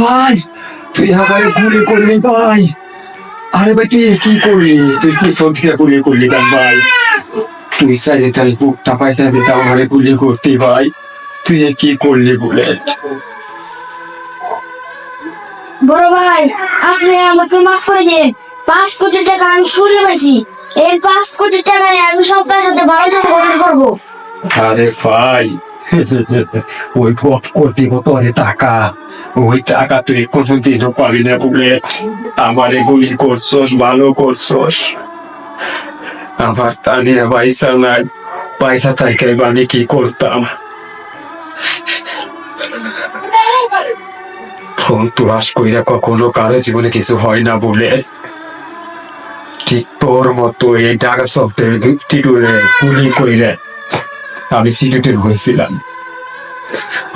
ভাই তুই আমারে গুলি করলি ভাই। আরে ভাই তুই কি করলি? তুই কি সত্যি গুলি করলি কেন ভাই? তুই চাইলে তাই বুকটা পাইতে দিতে আমারে গুলি করতি ভাই। তুই কি করলি বুলেট? বড় ভাই, আপনি আমাকে মাফ করে দিন। 5 কোটি টাকা আমি শুনে পাইছি। এই 5 কোটি টাকায় আমি সবার সাথে ভালো থেকে গঠন করবো। আরে ভাই ওই ভোট করতে তোরে টাকা, ওই টাকা তুই কোনোদিনও পাবি না বুলেট। আমারে গুলি করছস, ভালো করছস। আমার তা নিয়ে পয়সা নাই, পয়সা থাকলে আমি কি করতাম? ফোন তুলাস কইরা কখনো কারো জীবনে কিছু হয় না বলে, ঠিক তোর মতো এই টাকা সপ্তে টিটুরে গুলি কইরে আমি সিলেটের হয়েছিলাম।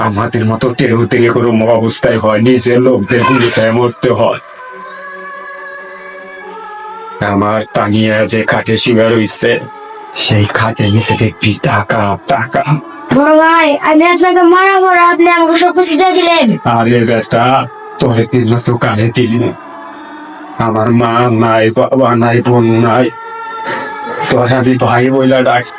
আমাদের মতো টেরো থেকে কোনো অবস্থায় হয়, নিজের লোকদের গুলি খেয়ে মরতে হয়। আমার টাঙিয়ে যে খাটে শুয়ে রইছে, সেই খাটে নিচে দেখবি টাকা টাকা। বড় ভাই, আমি আপনাকে মারা পরে আপনি আমাকে সব কিছু দিয়ে দিলেন। আরে বেটা, তোরে দিল তো কানে দিল। আমার মা নাই, বাবা নাই, বোন নাই, তোর আমি ভাই বইলা ডাকছি।